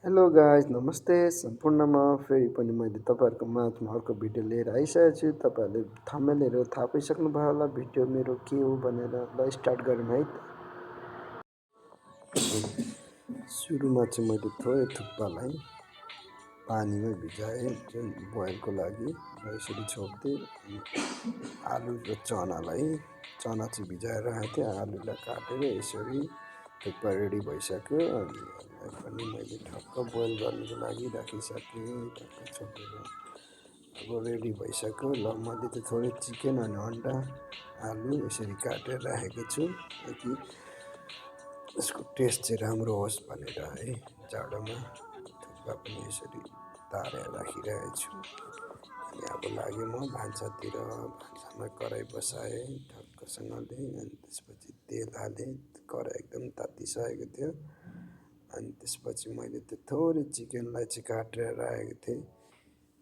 Hello guys नमस्ते सम्पूर्णमा फेरि पनि मैले तपाईँहरूको माझमा अर्को भिडियो लिएर आइसकेको छु। तपाईँहरूले थम्बनेल हेरेर थाहा पाइसक्नुभयो होला भिडियो मेरो के हो भनेर। ल स्टार्ट गरौँ है त। सुरुमा चाहिँ मैले थोरै थुक्पालाई पानीमा भिजाएँ जुन बोइलको लागि र यसरी छोप्दै आलु र चना चाहिँ भिजाएर राखेको थिएँ। आलुलाई काटेर यसरी थुक्पा रेडी भइसक्यो। अनि यसलाई पनि मैले ठक्क बोइल गर्नुको लागि राखिसकेँ। ठक्क छोपेर अब रेडी भइसक्यो। ल मैले चाहिँ थोरै चिकन अनि अन्डा आलु यसरी काटेर राखेको छु कि यसको टेस्ट चाहिँ राम्रो होस् भनेर है। जाडोमा थुक्पा पनि यसरी तारेर राखिरहेको छु। अनि अब लाग्यो म भान्सामा कराई बसाएँ ठक्कसँगले। अनि त्यसपछि तेल हालेँ, कराई एकदम तातिसकेको थियो। अनि त्यसपछि मैले त्यो थोरै चिकनलाई चाहिँ काटेर राखेको थिएँ।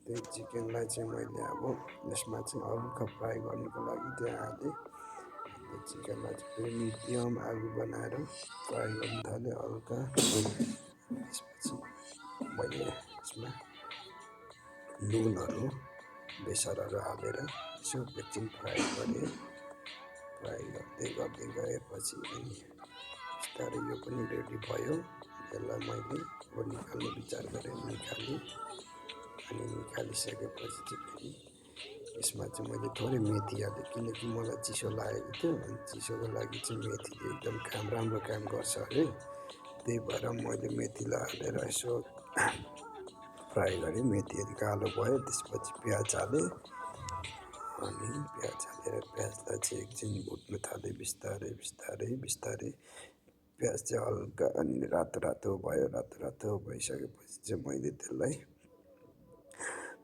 त्यो चिकनलाई चाहिँ मैले अब यसमा चाहिँ हल्का फ्राई गर्नुको लागि त्यहाँ हालेँ। त्यो चिकनलाई चाहिँ फेरि मिडियम आगो बनाएर फ्राई गर्नु थालेँ हल्का। त्यसपछि मैले यसमा नुनहरू बेसारहरू हालेर यसो एकछिन फ्राई गरेँ। फ्राई गर्दै गएपछि अनि बिस्तारै यो पनि रेडी भयो। यसलाई मैले अब निकाल्ने विचार गरेँ, निकालेँ। अनि निकालिसकेपछि चाहिँ फेरि यसमा चाहिँ मैले थोरै मेथी हालेँ किनकि मलाई चिसो लागेको थियो। अनि चिसोको लागि चाहिँ मेथीले एकदम राम्रो काम गर्छ अरे। त्यही भएर मैले मेथीलाई हालेर यसो फ्राई गरेँ। मेथीहरू कालो भयो। त्यसपछि प्याज हालेँ। अनि प्याज हालेर प्याजलाई चाहिँ एकछिन भुट्नु थालेँ बिस्तारै। प्याज चाहिँ हल्का अनि रातो भयो। रातो भइसकेपछि चाहिँ मैले त्यसलाई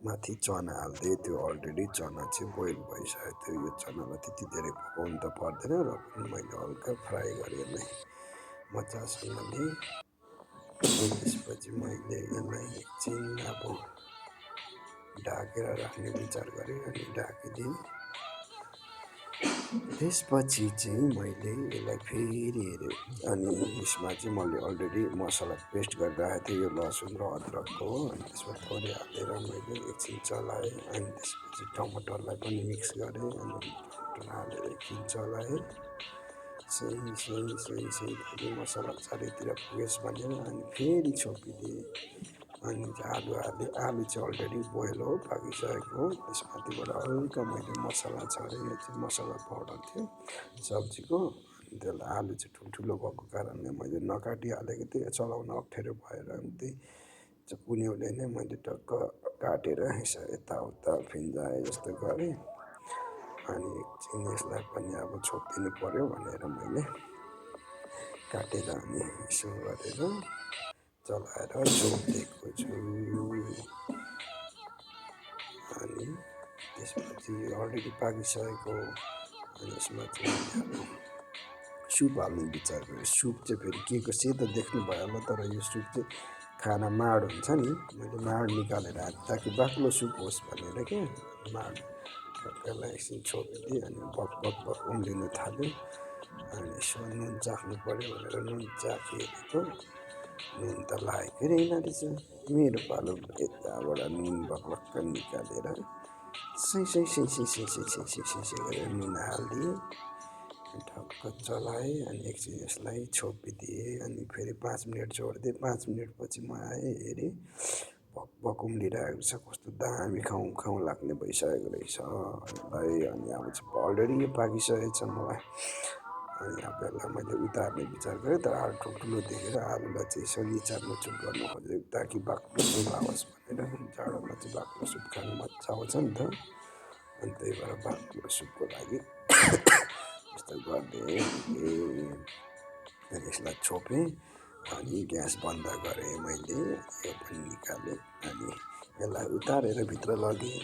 माथि चना हाल्दै। त्यो अलरेडी चना चाहिँ बोइल भइसकेको थियो। यो चनालाई त्यति धेरै पकाउनु त पर्दैन र पनि मैले हल्का फ्राई गरेँ यसलाई मजासँगले। त्यसपछि मैले यसलाई एकछिन अब ढाकेर राख्ने विचार गरेँ अनि ढाकिदिएँ। त्यसपछि चाहिँ मैले यसलाई फेरि हेरेँ। अनि यसमा चाहिँ मैले अलरेडी मसला पेस्ट गरेर राखेको थिएँ यो लसुन र अदरकको। अनि त्यसमा थोरै हालेर मैले एकछिन चलाएँ। अनि त्यसपछि टमाटरलाई पनि मिक्स गरेँ। अनि टमाटर हालेर एकछिन चलाएँ। सही मसला चारैतिर पुगेस् भनेर अनि फेरि छोपिदिएँ। अनि आलु हालेँ। आलु चाहिँ अलरेडी बोइल हो, पाकिसकेको हो। त्यसमाथिबाट हल्का मैले मसला छरेँ। यो चाहिँ मसला पाउडर थियो सब्जीको। अनि त्यसलाई आलु चाहिँ ठुल्ठुलो भएको कारणले मैले नकाटिहालेको थिएँ, चलाउन अप्ठ्यारो भएर। अनि त्यही कुन्युले नै मैले टक्क काटेर यसो यताउता फिन्जाए जस्तो गरेँ। अनि एकछिन यसलाई पनि अब छोपिदिनु पऱ्यो भनेर मैले काटेर अनि यसो गरेर चलाएर छोपिदिएको छु। अनि त्यसपछि अलरेडी पाकिसकेको। अनि यसमा चाहिँ अब सुप हाल्ने विचार गरेँ। सुप चाहिँ फेरि के को सेतो देख्नुभयो होला, तर यो सुप चाहिँ खाना माड हुन्छ नि। मैले माड निकालेर हालेँ ताकि बाक्लो सुप होस् भनेर क्या। माड टक्कलाई एकछिन छोपिदिएँ। अनि बक उम्लिनु थाल्यो। अनि यसो नुन चाख्नु पऱ्यो भनेर नुन चाखेको। नुन त लागेकै रहेन रहेछ। मेरो पालो यताबाट नुन बक्लक्क निकालेर गरेर नुन हालिदिएँ। ठक्क चलाएँ। अनि एकछिन यसलाई छोपिदिएँ। अनि फेरि 5 मिनट छोडिदिएँ। 5 मिनटपछि म आएँ हेरेँ भक उम्लिरहेको छ। कस्तो दामी खाउँ लाग्ने भइसकेको रहेछ यसलाई। अनि अब चाहिँ अलरेडी यो पाकिसकेको छ मलाई। अनि अब यसलाई मैले उतार्ने विचार गरेँ, तर आलु ठुल्ठुलो देखेर आलुलाई चाहिँ यसो निचार मुचुर गर्नु खोजेँ ताकि बाक्लो सुप आओस् भनेर। जाडोमा चाहिँ बाक्लो सुप खानु मजा आउँछ नि त। अनि त्यही भएर बाक्लो सुपको लागि यस्तो गरिदिएँ। अनि यसलाई छोपेँ। अनि ग्यास बन्द गरेँ मैले। यो पनि निकालेँ। अनि यसलाई उतारेर भित्र लगेँ।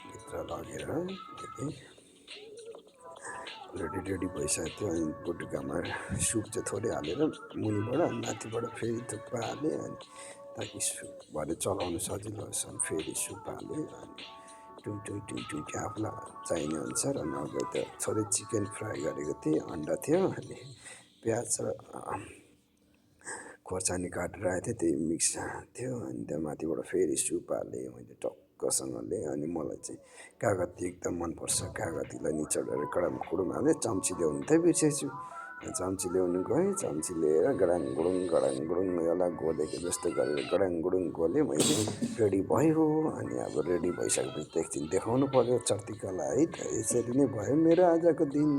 भित्र लगेर अलरेडी रेडी भइसकेको थियो। अनि बटुकामा सुप चाहिँ थोरै हालेर मुनिबाट अनि माथिबाट फेरि थुक्पा हालेँ। अनि ताकि सुप भरे चलाउनु सजिलो होस् अनि फेरि सुप हालेँ। अनि टुङ आफूलाई चाहिने अनुसार। अनि अगाडि त थोरै चिकन फ्राई गरेको थिएँ, अन्डा थियो। अनि प्याज र खोर्सानी काटेर आएको थिएँ त्यही मिक्स थियो अनि त्यहाँ माथिबाट फेरि सुप हालेँ मैले टक्कसँगले अनि मलाई चाहिँ कागती एकदम मनपर्छ कागतीलाई निचोडेर गडाङगुडुङ हालेँ चम्ची ल्याउनु चाहिँ बिर्सेछु चम्ची ल्याउनु गएँ चम्ची लिएर गडाङगुडुङ यसलाई गोलेको जस्तो गरेर गडाङगुडुङ गोलेँ मैले रेडी भयो अनि अब रेडी भइसकेपछि एकछिन देखाउनु पऱ्यो चर्तीकालाई है त यसरी नै भयो मेरो आजको दिन